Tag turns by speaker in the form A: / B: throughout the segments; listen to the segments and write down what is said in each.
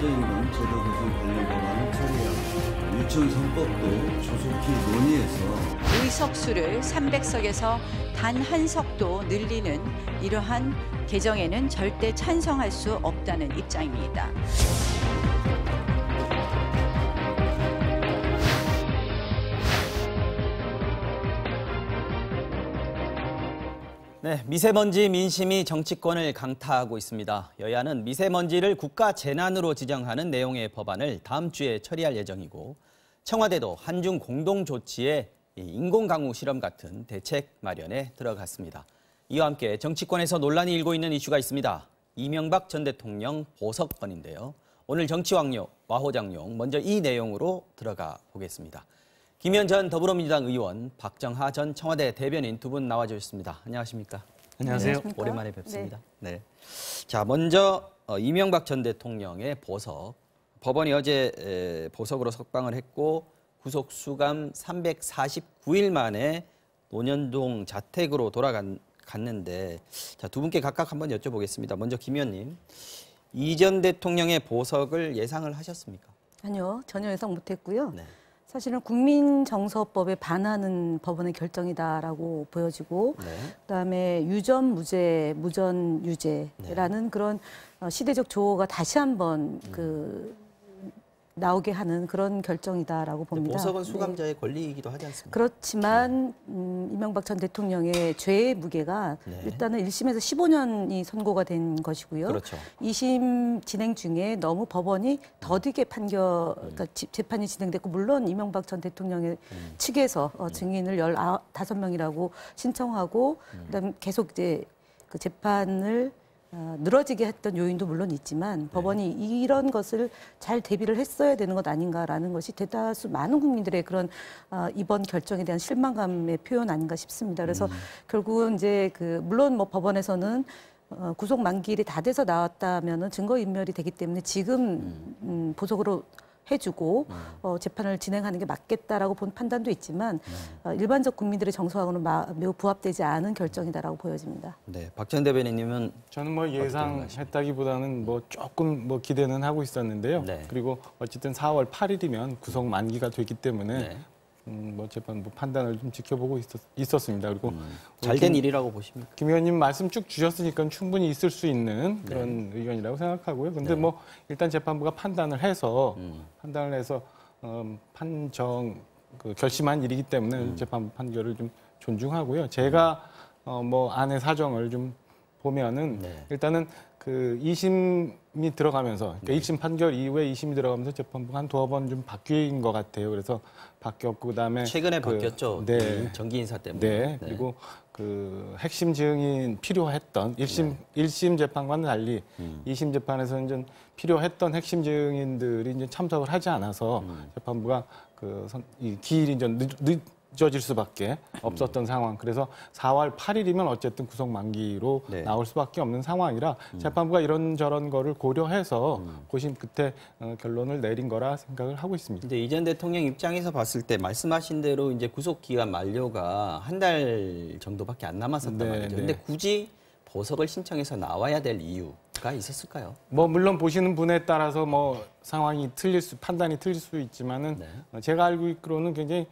A: 추진되고 있는 제도 개선 관련 법안을 처리하고 유치원 3법도 조속히 논의해서
B: 의석수를 300석에서 단 한 석도 늘리는 이러한 개정에는 절대 찬성할 수 없다는 입장입니다.
C: 네, 미세먼지 민심이 정치권을 강타하고 있습니다. 여야는 미세먼지를 국가 재난으로 지정하는 내용의 법안을 다음 주에 처리할 예정이고 청와대도 한중 공동 조치에 인공강우 실험 같은 대책 마련에 들어갔습니다. 이와 함께 정치권에서 논란이 일고 있는 이슈가 있습니다. 이명박 전 대통령 보석 건인데요. 오늘 정치왕요 와호장용 먼저 이 내용으로 들어가 보겠습니다. 김현 전 더불어민주당 의원, 박정하 전 청와대 대변인 두 분 나와주셨습니다. 안녕하십니까?
D: 안녕하세요.
B: 안녕하십니까?
C: 오랜만에 뵙습니다. 네. 자, 먼저 이명박 전 대통령의 보석. 법원이 어제 보석으로 석방을 했고 구속 수감 349일 만에 논현동 자택으로 돌아갔는데 자, 두 분께 각각 한번 여쭤보겠습니다. 먼저 김 의원님, 이 전 대통령의 보석을 예상을 하셨습니까?
D: 아니요, 전혀 예상 못했고요.
C: 네.
D: 사실은 국민정서법에 반하는 법원의 결정이다라고 보여지고,
C: 네.
D: 그다음에 유전 무죄, 무전 유죄라는 그런 시대적 조어가 다시 한번 나오게 하는 그런 결정이다라고 봅니다.
C: 보석은 수감자의 권리이기도 하지 않습니까?
D: 그렇지만 이명박 전 대통령의 죄의 무게가 일단은 1심에서 15년이 선고가 된 것이고요.
C: 그렇죠. 2심
D: 진행 중에 너무 법원이 더디게 그러니까 재판이 진행됐고 물론 이명박 전 대통령의 측에서 증인을 15명이라고 신청하고 그다음에 계속 이제 그 재판을 늘어지게 했던 요인도 물론 있지만 법원이 이런 것을 잘 대비를 했어야 되는 것 아닌가라는 것이 대다수 많은 국민들의 그런 이번 결정에 대한 실망감의 표현 아닌가 싶습니다. 그래서 결국은 이제 물론 뭐 법원에서는 구속 만기일이 다 돼서 나왔다면은 증거 인멸이 되기 때문에 지금 보석으로 해주고 재판을 진행하는 게 맞겠다라고 본 판단도 있지만 일반적 국민들의 정서하고는 매우 부합되지 않은 결정이다라고 보여집니다.
C: 네, 박 전 대변인님은
E: 저는 뭐 예상했다기보다는 뭐 조금 뭐 기대는 하고 있었는데요.
C: 네.
E: 그리고 어쨌든 4월 8일이면 구속 만기가 되기 때문에
C: 네.
E: 뭐 재판부 판단을 좀 지켜보고 있었습니다. 그리고
C: 잘된 일이라고 보십니까?
E: 김 의원님 말씀 쭉 주셨으니까 충분히 있을 수 있는 그런 의견이라고 생각하고요. 근데 뭐 일단 재판부가 판단을 해서 판정 결심한 일이기 때문에 재판부 판결을 좀 존중하고요. 제가 뭐 안의 사정을 좀 보면은 일단은 그 2심이 들어가면서 그러니까 1심 판결 이후에 2심이 들어가면서 재판부가 한 두어 번 좀 바뀐 것 같아요. 그래서 바뀌었고 그다음에
C: 최근에 바뀌었죠.
E: 네.
C: 정기 인사 때문에.
E: 네. 그리고 그 핵심 증인 필요했던 1심 재판과는 달리 2심 재판에서는 좀 필요했던 핵심 증인들이 이제 참석을 하지 않아서 재판부가 이 기일이 좀 늦어질 수밖에 없었던 상황. 그래서 4월 8일이면 어쨌든 구속 만기로 나올 수밖에 없는 상황이라 재판부가 이런저런 거를 고려해서 고심 끝에 결론을 내린 거라 생각을 하고 있습니다.
C: 근데 이 전 대통령 입장에서 봤을 때 말씀하신 대로 이제 구속 기간 만료가 한 달 정도밖에 안 남았었단 말이죠. 근데 굳이 보석을 신청해서 나와야 될 이유가 있었을까요?
E: 뭐 물론 보시는 분에 따라서 뭐 상황이 판단이 틀릴 수 있지만은 제가 알고 있기로는 굉장히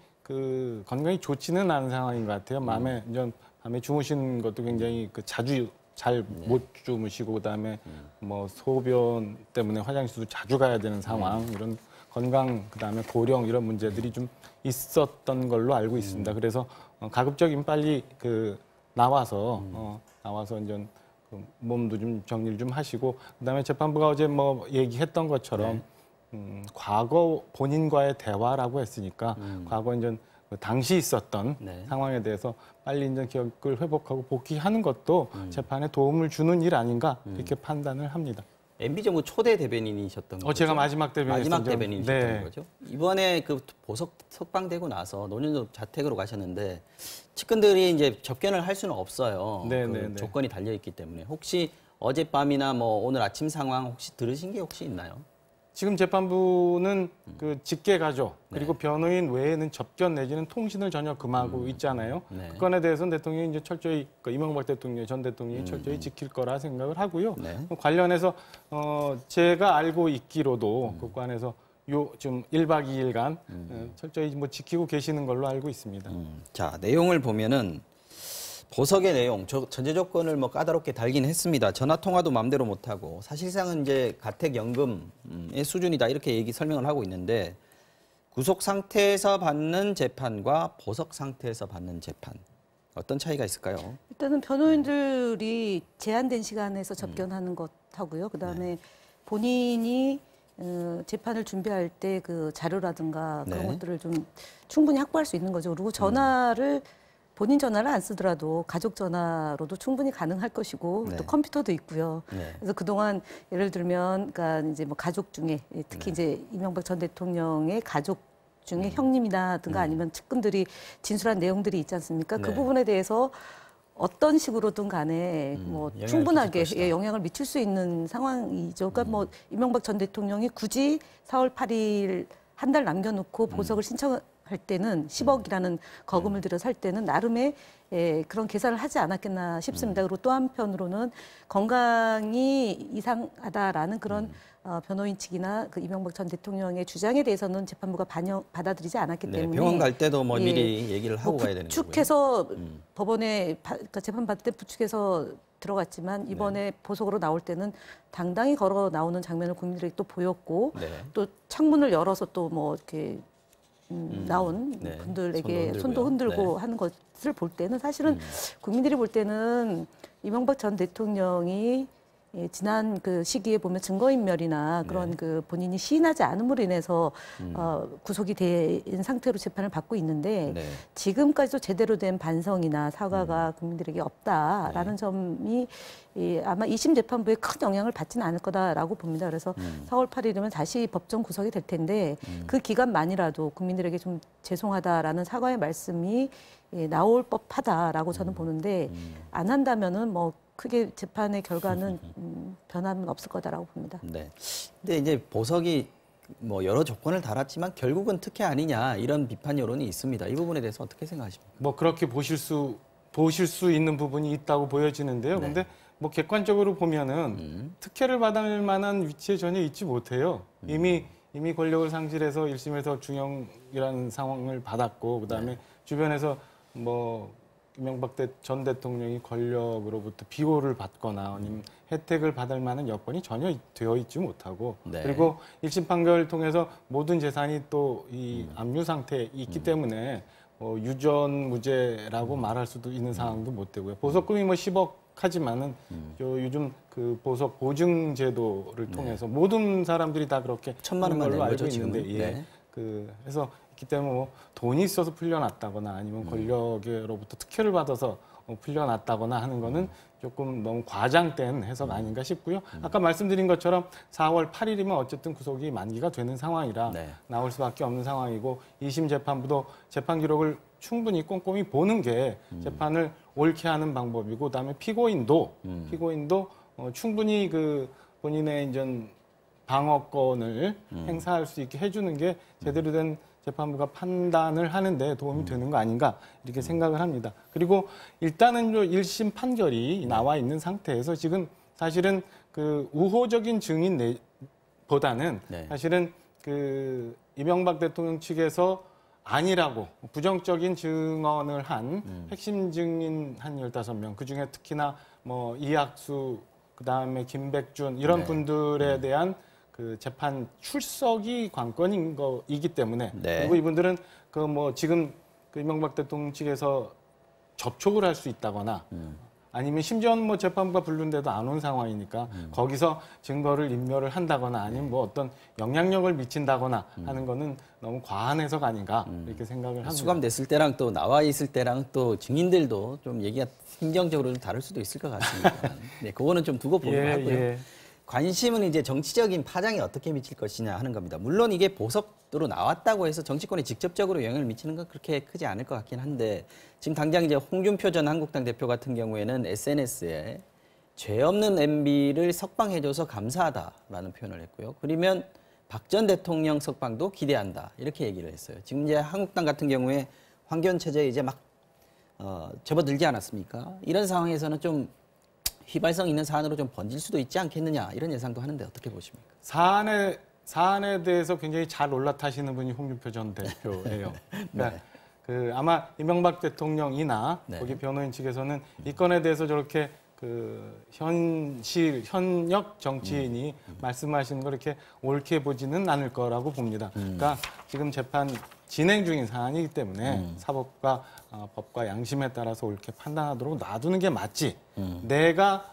E: 건강이 좋지는 않은 상황인 것 같아요. 밤에 주무시는 것도 굉장히 자주 잘 못 주무시고 그다음에 뭐 소변 때문에 화장실도 자주 가야 되는 상황 이런 건강 그다음에 고령 이런 문제들이 좀 있었던 걸로 알고 있습니다. 그래서 가급적이면 빨리 나와서 이제 몸도 좀 정리를 좀 하시고 그다음에 재판부가 어제 뭐 얘기했던 것처럼 과거 본인과의 대화라고 했으니까 과거 이제 당시 있었던 상황에 대해서 빨리 이제 기억을 회복하고 복귀하는 것도 재판에 도움을 주는 일 아닌가 이렇게 판단을 합니다.
C: MB 정부 초대 대변인이셨던 거죠?
E: 제가 마지막
C: 대변인이셨던 거죠? 이번에 보석 석방되고 나서 논현동 자택으로 가셨는데 측근들이 이제 접견을 할 수는 없어요. 조건이 달려 있기 때문에 혹시 어젯밤이나 뭐 오늘 아침 상황 혹시 들으신 게 혹시 있나요?
E: 지금 재판부는 그 직계 가족 그리고
C: 네.
E: 변호인 외에는 접견 내지는 통신을 전혀 금하고 있잖아요.
C: 네.
E: 그 건에 대해서는 대통령이 이제 철저히 이명박 대통령 전 대통령이 철저히 지킬 거라 생각을 하고요.
C: 네.
E: 관련해서 제가 알고 있기로도 그 관해서 좀 1박 2일간 철저히 뭐 지키고 계시는 걸로 알고 있습니다.
C: 자, 내용을 보면은 보석의 내용, 전제 조건을 뭐 까다롭게 달긴 했습니다. 전화 통화도 마음대로 못 하고 사실상은 이제 가택연금의 수준이다 이렇게 설명을 하고 있는데 구속 상태에서 받는 재판과 보석 상태에서 받는 재판 어떤 차이가 있을까요?
D: 일단은 변호인들이 제한된 시간에서 접견하는 것하고요. 그다음에 본인이 재판을 준비할 때 그 자료라든가 그런
C: 네.
D: 것들을 좀 충분히 확보할 수 있는 거죠. 그리고 전화를 본인 전화를 안 쓰더라도 가족 전화로도 충분히 가능할 것이고
C: 네.
D: 또 컴퓨터도 있고요.
C: 네.
D: 그래서 그동안 예를 들면 그러니까 이제 뭐 가족 중에 특히 이제 이명박 전 대통령의 가족 중에 형님이라든가 아니면 측근들이 진술한 내용들이 있지 않습니까? 그
C: 네.
D: 부분에 대해서 어떤 식으로든 간에 뭐
C: 영향을
D: 충분하게
C: 끼칠 것이다.
D: 영향을 미칠 수 있는 상황이죠. 그러니까 뭐 이명박 전 대통령이 굳이 4월 8일 한 달 남겨놓고 보석을 신청할 때는 10억이라는 거금을 들여서 할 때는 나름의 그런 계산을 하지 않았겠나 싶습니다. 그리고 또 한편으로는 건강이 이상하다라는 그런 변호인 측이나 그 이명박 전 대통령의 주장에 대해서는 재판부가 받아들이지 않았기
C: 네,
D: 때문에
C: 병원 갈 때도 뭐
D: 예,
C: 미리 얘기를 하고 가야 되는 거고요.
D: 부축해서 법원에 그러니까 재판받을 때 부축해서 들어갔지만 이번에 보석으로 나올 때는 당당히 걸어 나오는 장면을 국민들에게 또 보였고
C: 네.
D: 또 창문을 열어서 또 뭐 이렇게 나온
C: 네,
D: 분들에게
C: 손도
D: 손도
C: 흔들고요.
D: 흔들고 하는 것을 볼 때는 사실은 국민들이 볼 때는 이명박 전 대통령이 지난 그 시기에 보면 증거인멸이나 그런 그 본인이 시인하지 않음으로 인해서 구속이 된 상태로 재판을 받고 있는데
C: 네.
D: 지금까지도 제대로 된 반성이나 사과가 국민들에게 없다라는 점이 아마 2심 재판부에 큰 영향을 받지는 않을 거다라고 봅니다. 그래서 4월 8일이면 다시 법정 구속이 될 텐데 그 기간만이라도 국민들에게 좀 죄송하다라는 사과의 말씀이 나올 법하다라고 저는 보는데 안 한다면은 뭐 크게 재판의 결과는 변함은 없을 거다라고 봅니다.
C: 네. 근데 이제 보석이 뭐 여러 조건을 달았지만 결국은 특혜 아니냐 이런 비판 여론이 있습니다. 이 부분에 대해서 어떻게 생각하십니까?
E: 뭐 그렇게 보실 수 있는 부분이 있다고 보여지는데요.
C: 네.
E: 근데 뭐 객관적으로 보면은 특혜를 받을 만한 위치에 전혀 있지 못해요. 이미 권력을 상실해서 1심에서 중형이라는 상황을 받았고 그다음에 주변에서 뭐 이명박 전 대통령이 권력으로부터 비호를 받거나 아니면 혜택을 받을 만한 여건이 전혀 되어 있지 못하고
C: 네.
E: 그리고 1심 판결을 통해서 모든 재산이 또 이 압류 상태에 있기 때문에 유전무죄라고 말할 수도 있는 상황도 못 되고요. 보석금이 뭐 10억 하지만은 요즘 그 보석 보증 제도를 통해서 모든 사람들이 다 그렇게
C: 1,000만
E: 하는
C: 원만
E: 걸로
C: 낸
E: 알고
C: 거죠,
E: 있는데
C: 지금은.
E: 예.
C: 네.
E: 그래서 있기 때문에 뭐 돈이 있어서 풀려났다거나 아니면 권력으로부터 특혜를 받아서 풀려났다거나 하는 거는 조금 너무 과장된 해석 아닌가 싶고요. 아까 말씀드린 것처럼 4월 8일이면 어쨌든 구속이 만기가 되는 상황이라
C: 네.
E: 나올 수밖에 없는 상황이고 2심 재판부도 재판 기록을 충분히 꼼꼼히 보는 게 재판을 옳게 하는 방법이고 그다음에 피고인도 충분히 그 본인의 이제 방어권을 행사할 수 있게 해주는 게 제대로 된 재판부가 판단을 하는데 도움이 되는 거 아닌가 이렇게 생각을 합니다. 그리고 일단은 1심 판결이 나와 있는 상태에서 지금 사실은 그 우호적인 증인보다는
C: 네.
E: 사실은 그 이명박 대통령 측에서 아니라고 부정적인 증언을 한 핵심 증인 한 15명, 그중에 특히나 뭐 이학수, 그다음에 김백준 이런
C: 네.
E: 분들에 대한 그 재판 출석이 관건인 거이기 때문에
C: 네.
E: 그리고 이분들은 그 뭐 지금 그 이명박 대통령 측에서 접촉을 할 수 있다거나 아니면 심지어 뭐 재판부가 부른데도 안 온 상황이니까 거기서 증거를 인멸을 한다거나 아니면 뭐 어떤 영향력을 미친다거나 하는 거는 너무 과한 해석 아닌가 이렇게 생각을 합니다.
C: 수감됐을 때랑 또 나와 있을 때랑 또 증인들도 좀 얘기가 심정적으로 좀 다를 수도 있을 것 같습니다. 네, 그거는 좀 두고 보기로 하고요.
E: 예.
C: 관심은 이제 정치적인 파장이 어떻게 미칠 것이냐 하는 겁니다. 물론 이게 보석으로 나왔다고 해서 정치권에 직접적으로 영향을 미치는 건 그렇게 크지 않을 것 같긴 한데 지금 당장 이제 홍준표 전 한국당 대표 같은 경우에는 SNS에 죄 없는 MB를 석방해줘서 감사하다라는 표현을 했고요. 그러면 박 전 대통령 석방도 기대한다. 이렇게 얘기를 했어요. 지금 이제 한국당 같은 경우에 황교안 체제에 이제 막 접어들지 않았습니까? 이런 상황에서는 좀 휘발성 있는 사안으로 좀 번질 수도 있지 않겠느냐 이런 예상도 하는데 어떻게 보십니까?
E: 사안에 대해서 굉장히 잘 올라타시는 분이 홍준표 전 대표예요. 그러니까
C: 네.
E: 그 아마 이명박 대통령이나
C: 네.
E: 거기 변호인 측에서는 이 건에 대해서 저렇게 그 현역 정치인이 말씀하시는 걸 이렇게 옳게 보지는 않을 거라고 봅니다. 그러니까 지금 재판 진행 중인 사안이기 때문에 사법과 법과 양심에 따라서 옳게 판단하도록 놔두는 게 맞지. 내가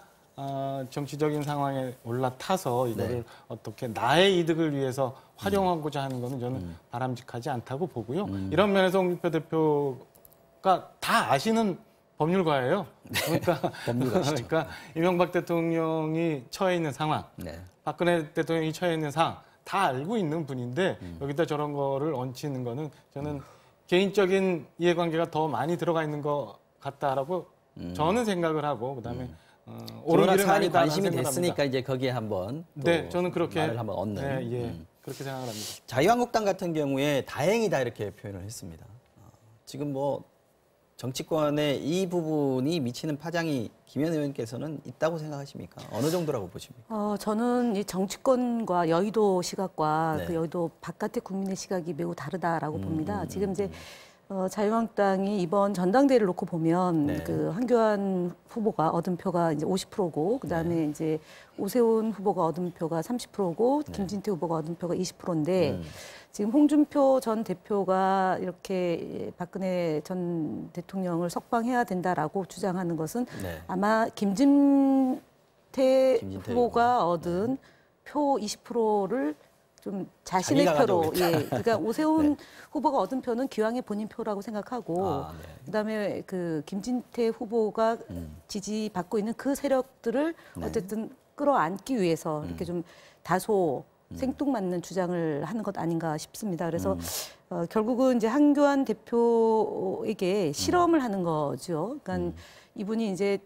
E: 정치적인 상황에 올라타서 이거를
C: 네.
E: 어떻게 나의 이득을 위해서 활용하고자 하는 거는 저는 바람직하지 않다고 보고요. 이런 면에서 홍준표 대표가 다 아시는 법률가예요. 그러니까, 그러니까 이명박 대통령이 처해 있는 상황,
C: 네.
E: 박근혜 대통령이 처해 있는 상황 다 알고 있는 분인데 여기다 저런 거를 얹히는 거는 저는 개인적인 이해관계가 더 많이 들어가 있는 것 같다라고 저는 생각을 하고 그다음에 옳은
C: 워낙
E: 길은
C: 사안이
E: 아니다라는
C: 관심이
E: 생각을
C: 됐으니까
E: 합니다.
C: 이제 거기에 한번 또
E: 네, 저는 그렇게
C: 말을 한번 얻는.
E: 네, 그렇게 생각을 합니다.
C: 자유한국당 같은 경우에 다행이다 이렇게 표현을 했습니다. 지금 뭐 정치권의 이 부분이 미치는 파장이 김현 의원께서는 있다고 생각하십니까? 어느 정도라고 보십니까?
D: 저는 이 정치권과 여의도 시각과
C: 네.
D: 그 여의도 바깥의 국민의 시각이 매우 다르다라고 봅니다. 지금 이제 자유한국당이 이번 전당대회를 놓고 보면
C: 네.
D: 그 한교안 후보가 얻은 표가 이제 50%고 그다음에 이제 오세훈 후보가 얻은 표가 30%고 김진태 후보가 얻은 표가 20%인데 지금 홍준표 전 대표가 이렇게 박근혜 전 대통령을 석방해야 된다라고 주장하는 것은
C: 네.
D: 아마 김진태 후보가
C: 후보.
D: 얻은 표 20%를 좀 자신의
C: 자기가
D: 표로,
C: 가져오겠다.
D: 그러니까 오세훈
C: 네.
D: 후보가 얻은 표는 기왕의 본인 표라고 생각하고,
C: 아, 네.
D: 그다음에 그 김진태 후보가 지지받고 있는 그 세력들을
C: 네.
D: 어쨌든 끌어안기 위해서 이렇게 좀 다소 생뚱맞는 주장을 하는 것 아닌가 싶습니다. 그래서 결국은 이제 한교안 대표에게 실험을 하는 거죠. 그러니까 이분이 이제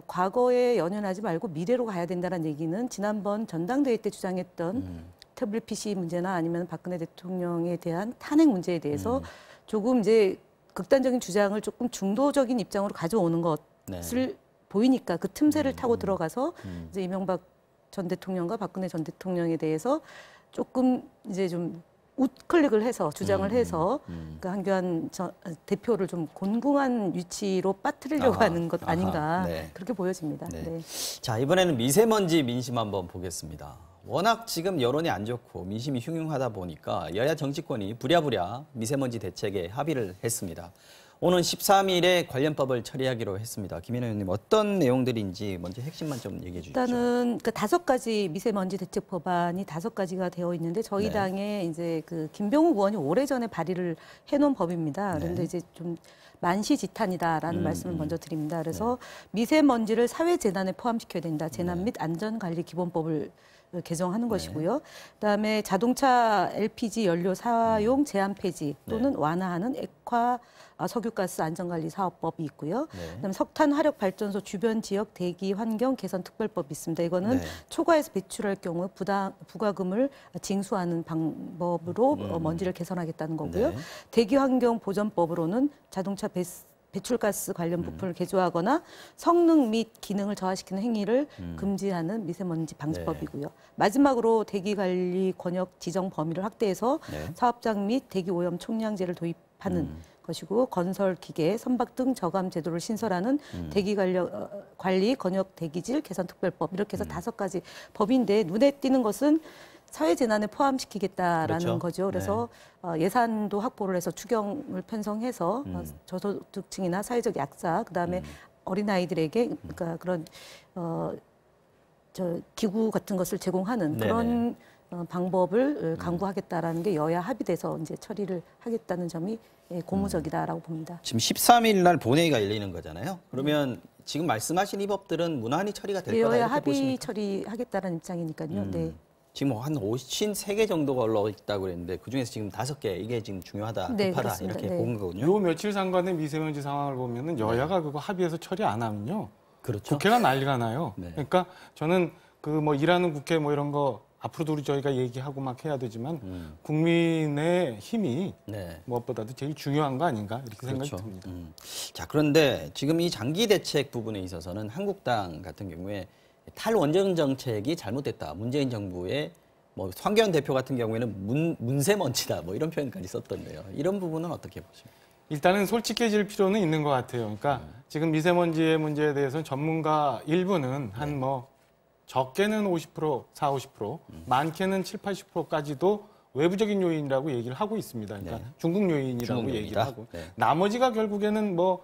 D: 과거에 연연하지 말고 미래로 가야 된다는 얘기는 지난번 전당대회 때 주장했던 태블릿 PC 문제나 아니면 박근혜 대통령에 대한 탄핵 문제에 대해서 조금 이제 극단적인 주장을 조금 중도적인 입장으로 가져오는 것을
C: 네.
D: 보이니까 그 틈새를 타고 들어가서 이제 이명박 전 대통령과 박근혜 전 대통령에 대해서 조금 이제 좀 우클릭을 해서 주장을 해서 그 한교안 대표를 좀 곤궁한 위치로 빠뜨리려고
C: 아하,
D: 하는 것 아닌가
C: 아하, 네.
D: 그렇게 보여집니다.
C: 네.
D: 네.
C: 자, 이번에는 미세먼지 민심 한번 보겠습니다. 워낙 지금 여론이 안 좋고 민심이 흉흉하다 보니까 여야 정치권이 부랴부랴 미세먼지 대책에 합의를 했습니다. 오는 13일에 관련법을 처리하기로 했습니다. 김현우 의원님 어떤 내용들인지 먼저 핵심만 좀 얘기해 주시죠.
D: 일단은 그 5가지 미세먼지 대책 법안이 5가지가 되어 있는데 저희
C: 네.
D: 당에 이제 그 김병욱 의원이 오래전에 발의를 해놓은 법입니다. 그런데
C: 네.
D: 이제 좀 만시지탄이다라는 말씀을 먼저 드립니다. 그래서 미세먼지를 사회재난에 포함시켜야 된다. 재난 및 안전관리 기본법을 개정하는 것이고요. 그다음에 자동차 LPG 연료 사용 제한 폐지 또는 완화하는 액화 석유가스 안전관리 사업법이 있고요.
C: 네.
D: 그다음에 석탄 화력 발전소 주변 지역 대기 환경 개선 특별법이 있습니다. 이거는
C: 네.
D: 초과해서 배출할 경우 부과금을 징수하는 방법으로 먼지를 개선하겠다는 거고요.
C: 네.
D: 대기 환경 보전법으로는 자동차 배출가스 관련 부품을 개조하거나 성능 및 기능을 저하시키는 행위를 금지하는 미세먼지 방지법이고요. 마지막으로 대기관리 권역 지정 범위를 확대해서
C: 네.
D: 사업장 및 대기오염 총량제를 도입하는 것이고 건설 기계, 선박 등 저감 제도를 신설하는 대기관리 권역 대기질 개선 특별법 이렇게 해서 5가지 법인데 눈에 띄는 것은 사회재난에 포함시키겠다라는
C: 그렇죠.
D: 거죠. 그래서 예산도 확보를 해서 추경을 편성해서 저소득층이나 사회적 약자, 그다음에 어린아이들에게 그러니까 그런 기구 같은 것을 제공하는
C: 네네.
D: 그런 방법을 강구하겠다라는 게 여야 합의돼서 이제 처리를 하겠다는 점이 고무적이다라고 봅니다.
C: 지금 13일 날 본회의가 열리는 거잖아요. 그러면 지금 말씀하신 이 법들은 무난히 처리가 될 거다
D: 여야
C: 이렇게
D: 합의
C: 보십니까?
D: 처리하겠다는 입장이니까요. 네.
C: 지금 한 53개 정도가 올라와 있다고 그랬는데 그중에서 지금 5개 이게 지금 중요하다,
D: 네,
C: 급하다
D: 그렇습니다.
C: 이렇게
D: 네.
C: 본 거거든요.
E: 요 며칠 상관의 미세먼지 상황을 보면은 여야가 그거 합의해서 처리 안 하면요.
C: 그렇죠.
E: 국회가 난리가 나요.
C: 네.
E: 그러니까 저는 그 뭐 일하는 국회 뭐 이런 거 앞으로도 우리 저희가 얘기하고 막 해야 되지만 국민의 힘이
C: 네.
E: 무엇보다도 제일 중요한 거 아닌가 이렇게 생각이
C: 그렇죠.
E: 듭니다.
C: 자, 그런데 지금 이 장기 대책 부분에 있어서는 한국당 같은 경우에 탈원전 정책이 잘못됐다. 문재인 정부의 뭐 황교안 대표 같은 경우에는 문세먼지다. 뭐 이런 표현까지 썼던데요. 이런 부분은 어떻게 보십니까?
E: 일단은 솔직해질 필요는 있는 것 같아요. 그러니까 지금 미세먼지의 문제에 대해서는 전문가 일부는 한 뭐 적게는 50%, 40, 50%, 많게는 7, 80%까지도 외부적인 요인이라고 얘기를 하고 있습니다. 그러니까
C: 네.
E: 중국 요인이라고
C: 중국
E: 얘기를
C: 요인이다?
E: 하고
C: 네.
E: 나머지가 결국에는 뭐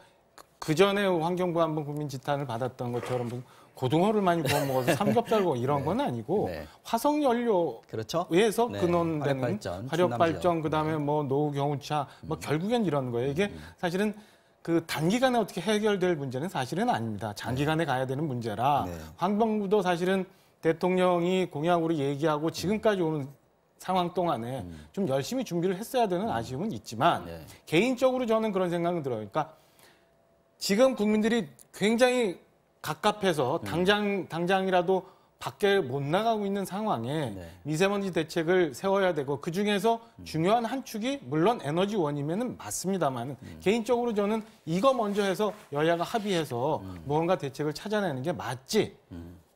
E: 그 전에 환경부가 한번 국민 지탄을 받았던 것처럼 뭐 고등어를 많이 구워 먹어서 삼겹살 구워 이런 건 아니고
C: 네.
E: 화석 연료
C: 그렇죠.
E: 에서
C: 네.
E: 근원되는
C: 화력발전,
E: 화력발전,
C: 중남지역.
E: 그다음에 뭐 노후 경유차, 뭐 결국엔 이런 거예요. 이게 사실은 그 단기간에 어떻게 해결될 문제는 사실은 아닙니다. 장기간에 가야 되는 문제라
C: 네.
E: 환경부도 사실은 대통령이 공약으로 얘기하고 지금까지 오는 상황 동안에 좀 열심히 준비를 했어야 되는 아쉬움은 있지만
C: 네.
E: 개인적으로 저는 그런 생각은 들어요. 그러니까 지금 국민들이 굉장히 갑갑해서 당장이라도 밖에 못 나가고 있는 상황에
C: 네.
E: 미세먼지 대책을 세워야 되고 그중에서 중요한 한 축이 물론 에너지원이면은 맞습니다만 개인적으로 저는 이거 먼저 해서 여야가 합의해서 무언가 대책을 찾아내는 게 맞지.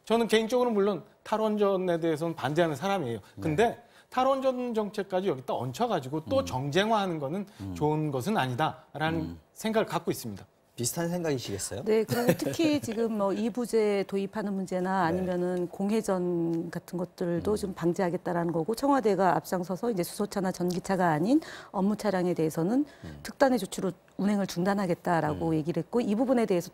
E: 저는 개인적으로 물론 탈원전에 대해서는 반대하는 사람이에요. 근데 탈원전 정책까지 여기다 얹혀가지고 또 정쟁화하는 거는 좋은 것은 아니다라는 생각을 갖고 있습니다.
C: 비슷한 생각이시겠어요?
D: 네, 그리고 특히 지금 뭐 이부제 도입하는 문제나 아니면은 공회전 같은 것들도 좀 방지하겠다라는 거고 청와대가 앞장서서 이제 수소차나 전기차가 아닌 업무 차량에 대해서는 특단의 조치로 운행을 중단하겠다라고 얘기를 했고 이 부분에 대해서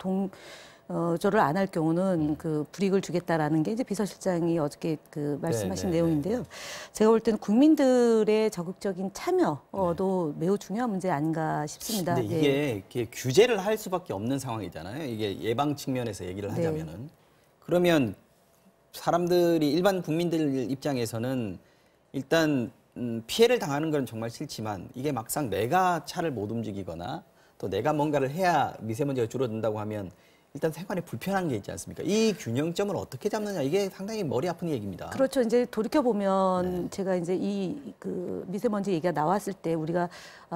D: 저를 안 할 경우는 그 불이익을 주겠다라는 게 이제 비서실장이 어저께 그 말씀하신 내용인데요. 제가 볼 때는 국민들의 적극적인 참여도 매우 중요한 문제 아닌가 싶습니다.
C: 근데 이게 규제를 할 수밖에 없는 상황이잖아요. 이게 예방 측면에서 얘기를 하자면은 그러면 사람들이 일반 국민들 입장에서는 일단 피해를 당하는 건 정말 싫지만 이게 막상 내가 차를 못 움직이거나 또 내가 뭔가를 해야 미세먼지가 줄어든다고 하면 일단 생활에 불편한 게 있지 않습니까? 이 균형점을 어떻게 잡느냐 이게 상당히 머리 아픈 얘기입니다.
D: 그렇죠. 이제 돌이켜 보면 제가 이제 이 그 미세먼지 얘기가 나왔을 때 우리가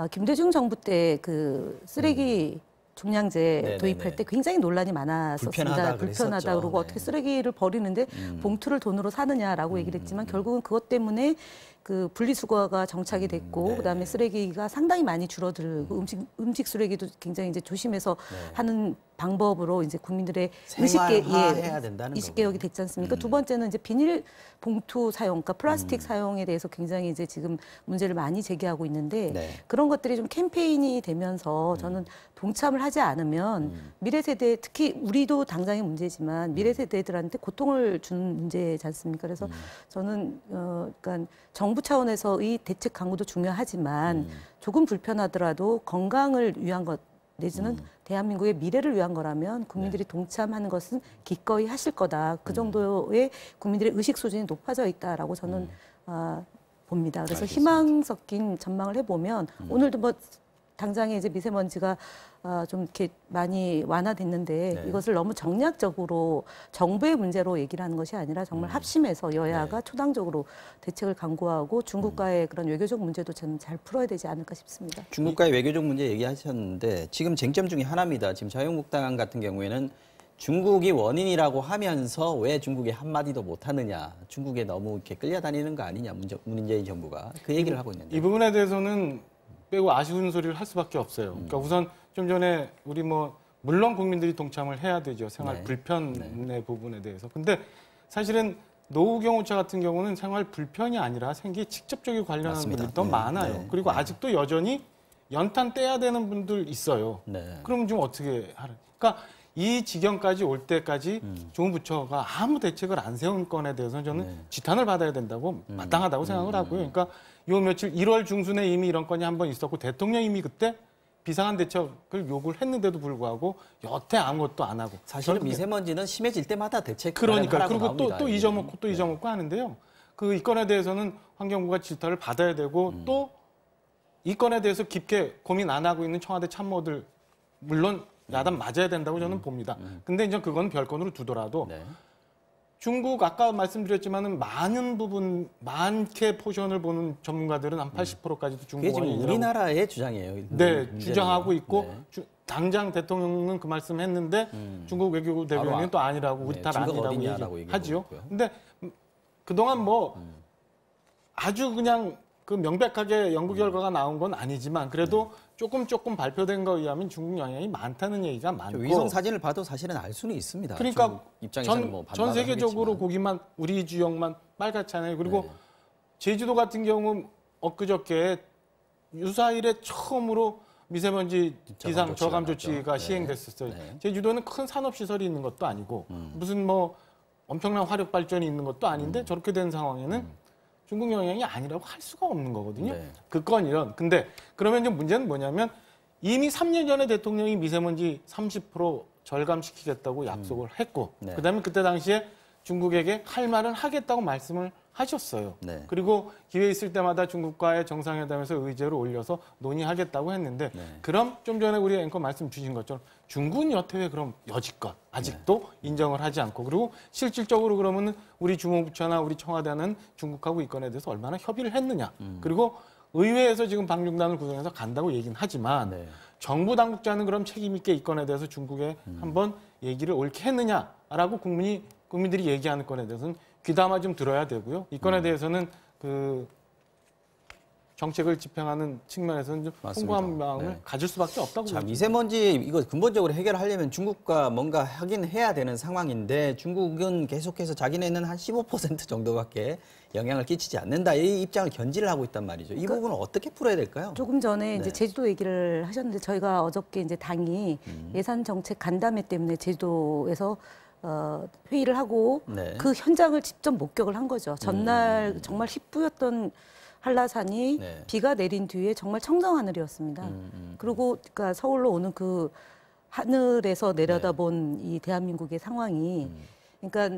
D: 김대중 정부 때 그 쓰레기 종량제 도입할 때 굉장히 논란이 많았었습니다. 불편하다 그러고 어떻게 쓰레기를 버리는데 봉투를 돈으로 사느냐라고 얘기를 했지만 결국은 그것 때문에 그 분리수거가 정착이 됐고 그다음에 쓰레기가 상당히 많이 줄어들고 음식 쓰레기도 굉장히 이제 조심해서 하는 방법으로 이제 국민들의 의식 개혁이 됐지 않습니까? 두 번째는 이제 비닐 봉투 사용, 그러니까 플라스틱 사용에 대해서 굉장히 이제 지금 문제를 많이 제기하고 있는데 그런 것들이 좀 캠페인이 되면서 저는 동참을 하지 않으면 미래 세대 특히 우리도 당장의 문제지만 미래 세대들한테 고통을 주는 문제지 않습니까? 그래서 저는 그러니까 정부 차원에서의 대책 강구도 중요하지만 조금 불편하더라도 건강을 위한 것 내지는 대한민국의 미래를 위한 거라면 국민들이 동참하는 것은 기꺼이 하실 거다. 그 정도의 국민들의 의식 수준이 높아져 있다라고 저는 봅니다. 그래서
C: 알겠습니다.
D: 희망 섞인 전망을 해보면 오늘도 뭐 당장에 이제 미세먼지가 좀 이렇게 많이 완화됐는데 이것을 너무 정략적으로 정부의 문제로 얘기를 하는 것이 아니라 정말 합심해서 여야가 초당적으로 대책을 강구하고 중국과의 그런 외교적 문제도 저는 잘 풀어야 되지 않을까 싶습니다.
C: 중국과의 외교적 문제 얘기하셨는데 지금 쟁점 중에 하나입니다. 지금 자유한국당 같은 경우에는 중국이 원인이라고 하면서 왜 중국이 한마디도 못하느냐. 중국에 너무 이렇게 끌려다니는 거 아니냐. 문재인 정부가. 그 얘기를 하고 있는데.
E: 이 부분에 대해서는 빼고 아쉬운 소리를 할 수밖에 없어요. 그러니까 우선 좀 전에 우리 뭐 물론 국민들이 동참을 해야 되죠. 생활 불편의 부분에 대해서. 근데 사실은 노후 경우차 같은 경우는 생활 불편이 아니라 생계에 직접적인 관련한 분들이 더 많아요. 그리고 아직도 여전히 연탄 떼야 되는 분들 있어요. 그럼 좀 어떻게 하는? 그러니까 이 지경까지 올 때까지 좋은 부처가 아무 대책을 안 세운 건에 대해서는 저는 지탄을 받아야 된다고 마땅하다고 생각을 하고요. 그러니까 요 며칠 1월 중순에 이미 이런 건이 한 번 있었고 대통령이 이미 그때 비상한 대책을 요구를 했는데도 불구하고 여태 아무것도 안 하고
C: 사실은 미세먼지는 심해질 때마다 대책
E: 그러니까 그리고
C: 나옵니다.
E: 또 잊어먹고 또 잊어먹고 하는데요. 그 이 건에 대해서는 환경부가 질타를 받아야 되고 또 이 건에 대해서 깊게 고민 안 하고 있는 청와대 참모들 물론 야단 맞아야 된다고 저는 봅니다. 근데 이제 그건 별건으로 두더라도 중국 아까 말씀드렸지만은 많게 포션을 보는 전문가들은 한 80%까지도 중국
C: 그게 지금
E: 원인이라고
C: 우리나라의 주장이에요.
E: 네,
C: 문제는.
E: 주장하고 있고
C: 네.
E: 당장 대통령은 그 말씀했는데 중국 외교부 대변인은 또 아니라고 우리
C: 네,
E: 탓
C: 증거가
E: 아니라고
C: 어디냐라고
E: 얘기하지요.
C: 얘기하고
E: 근데 그동안 뭐 아주 그냥 그 명백하게 연구 결과가 나온 건 아니지만 그래도 조금 발표된 거에 의하면 중국 영향이 많다는 얘기가 많고
C: 위성 사진을 봐도 사실은 알 수는 있습니다.
E: 그러니까
C: 중국 입장에서는 뭐
E: 전
C: 반박을
E: 세계적으로
C: 하겠지만.
E: 거기만 우리 지역만 빨갛잖아요. 그리고
C: 네.
E: 제주도 같은 경우 엊그저께 유사일에 처음으로 미세먼지 기상 저감 조치가
C: 네.
E: 시행됐었어요.
C: 네.
E: 제주도는 큰 산업 시설이 있는 것도 아니고 무슨 뭐 엄청난 화력 발전이 있는 것도 아닌데 저렇게 된 상황에는 중국 영향이 아니라고 할 수가 없는 거거든요.
C: 네.
E: 그 건 이런. 근데 그러면 이제 문제는 뭐냐면 이미 3년 전에 대통령이 미세먼지 30% 절감시키겠다고 약속을 했고
C: 네.
E: 그다음에 그때 당시에 중국에게 할 말은 하겠다고 말씀을 하셨어요.
C: 네.
E: 그리고 기회 있을 때마다 중국과의 정상회담에서 의제를 올려서 논의하겠다고 했는데
C: 네.
E: 그럼 좀 전에 우리 앵커 말씀 주신 것처럼 중국은 여태 왜 그럼 여지껏 아직도 인정을 하지 않고 그리고 실질적으로 그러면 우리 주무부처나 우리 청와대는 중국하고 이 건에 대해서 얼마나 협의를 했느냐. 그리고 의회에서 지금 방중단을 구성해서 간다고 얘기는 하지만
C: 네.
E: 정부 당국자는 그럼 책임 있게 이 건에 대해서 중국에 한번 얘기를 옳게 했느냐라고 국민들이 얘기하는 건에 대해서는 귀담아 좀 들어야 되고요. 이 건에 대해서는 그 정책을 집행하는 측면에서는 좀
C: 맞습니다.
E: 홍보한 마음을
C: 네.
E: 가질 수밖에 없다고
C: 자,
E: 봅니다.
C: 미세먼지 이거 근본적으로 해결하려면 중국과 뭔가 하긴 해야 되는 상황인데 중국은 계속해서 자기네는 한 15% 정도밖에 영향을 끼치지 않는다. 이 입장을 견지를 하고 있단 말이죠. 이 부분은 어떻게 풀어야 될까요?
D: 조금 전에 이제
C: 네.
D: 제주도 얘기를 하셨는데 저희가 어저께 이제 당이 예산 정책 간담회 때문에 제주도에서 회의를 하고
C: 네.
D: 그 현장을 직접 목격을 한 거죠. 전날 정말 희뿌였던 한라산이
C: 네.
D: 비가 내린 뒤에 정말 청정 하늘이었습니다. 그리고 그러니까 서울로 오는 그 하늘에서 내려다본 이 대한민국의 상황이 그러니까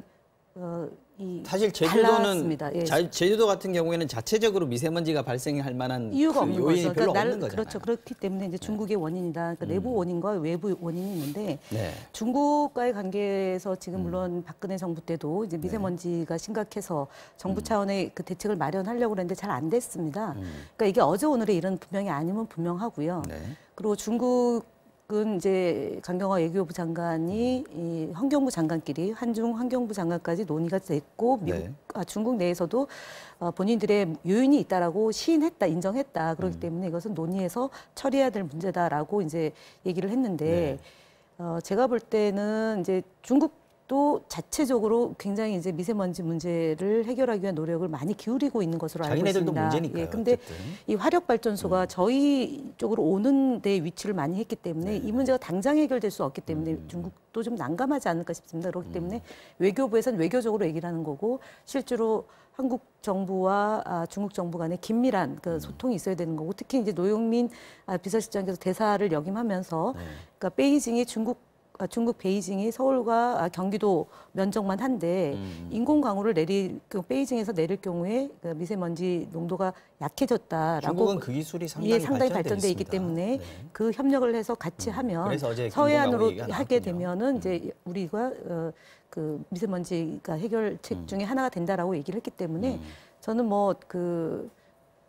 C: 사실
D: 달랐습니다.
C: 제주도는
D: 예.
C: 제주도 같은 경우에는 자체적으로 미세먼지가 발생할 만한
D: 이유가
C: 그
D: 없는
C: 요인이
D: 거죠.
C: 별로
D: 그러니까
C: 없는 거잖아요.
D: 그렇죠. 그렇기 때문에 이제 중국의 원인이다. 그러니까 내부 원인과 외부 원인이 있는데
C: 네.
D: 중국과의 관계에서 지금 물론 박근혜 정부 때도 이제 미세먼지가 심각해서 정부 차원의 그 대책을 마련하려고 했는데 잘 안 됐습니다. 그러니까 이게 어제 오늘의 일은 분명히 아니면 분명하고요.
C: 네.
D: 그리고 중국은 이제 강경화 외교부 장관이 이 환경부 장관끼리 한중 환경부 장관까지 논의가 됐고
C: 네.
D: 중국 내에서도 본인들의 요인이 있다라고 시인했다, 인정했다. 그렇기 때문에 이것은 논의해서 처리해야 될 문제다라고 이제 얘기를 했는데 제가 볼 때는 이제 중국도 자체적으로 굉장히 이제 미세먼지 문제를 해결하기 위한 노력을 많이 기울이고 있는 것으로 알고
C: 자기네들도
D: 있습니다.
C: 문제니까요.
D: 예, 근데
C: 어쨌든.
D: 이 화력 발전소가 저희 쪽으로 오는 데 위치를 많이 했기 때문에 이 문제가 당장 해결될 수 없기 때문에 중국도 좀 난감하지 않을까 싶습니다. 그렇기 때문에 외교부에서는 외교적으로 얘기를 하는 거고 실제로 한국 정부와 중국 정부 간의 긴밀한 그 소통이 있어야 되는 거고 특히 이제 노영민 비서실장께서 대사를 역임하면서 그러니까 베이징이 중국 베이징이 서울과 경기도 면적만 한데 인공 강우를 그 베이징에서 내릴 경우에 그 미세먼지 농도가 약해졌다라고
C: 중국은 그 기술이 상당히
D: 발전돼 있기
C: 있습니다.
D: 때문에
C: 네.
D: 그 협력을 해서 같이 하면
C: 그래서 어제
D: 서해안으로
C: 인공 강우
D: 하게
C: 얘기가
D: 되면은 이제 우리가 그 미세먼지가 해결책 중에 하나가 된다라고 얘기를 했기 때문에 저는 뭐 그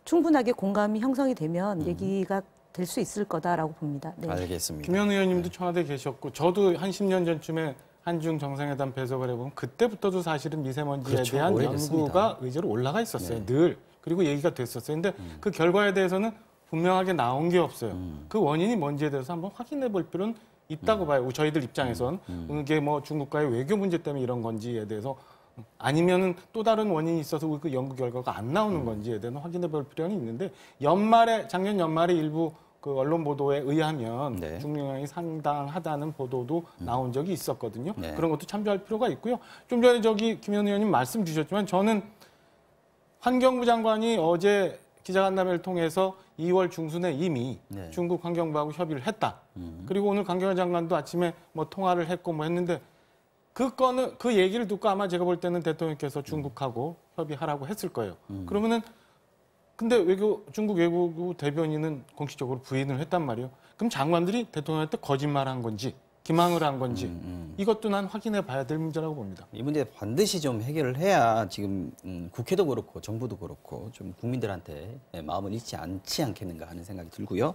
D: 충분하게 공감이 형성이 되면 얘기가 될 수 있을 거다라고 봅니다. 네.
C: 알겠습니다.
E: 김현 의원님도 청와대에 계셨고 저도 한 10년 전쯤에 한중 정상회담 배석을 해보면 그때부터도 사실은 미세먼지에
C: 그렇죠.
E: 대한
C: 오래됐습니다.
E: 연구가 의제로 올라가 있었어요. 늘. 그리고 얘기가 됐었어요. 근데 그 결과에 대해서는 분명하게 나온 게 없어요. 그 원인이 뭔지에 대해서 한번 확인해 볼 필요는 있다고 봐요. 저희들 입장에선 이게 뭐 중국과의 외교 문제 때문에 이런 건지에 대해서 아니면은 또 다른 원인이 있어서 그 연구 결과가 안 나오는 건지에 대해서 확인해 볼 필요는 있는데 작년 연말에 일부 그 언론 보도에 의하면
C: 네.
E: 중국 영향이 상당하다는 보도도 나온 적이 있었거든요.
C: 네.
E: 그런 것도 참조할 필요가 있고요. 좀 전에 김현 의원님 말씀 주셨지만 저는 환경부 장관이 어제 기자간담회를 통해서 2월 중순에 이미
C: 네.
E: 중국 환경부하고 협의를 했다. 그리고 오늘 강경화 장관도 아침에 뭐 통화를 했고 뭐 했는데 그 얘기를 듣고 아마 제가 볼 때는 대통령께서 중국하고 협의하라고 했을 거예요. 그러면은 근데 중국 외교부 대변인은 공식적으로 부인을 했단 말이에요. 그럼 장관들이 대통령한테 거짓말한 건지 기망을 한 건지 이것도 난 확인해 봐야 될 문제라고 봅니다.
C: 이 문제 반드시 좀 해결을 해야 지금 국회도 그렇고 정부도 그렇고 좀 국민들한테 마음을 잃지 않지 않겠는가 하는 생각이 들고요.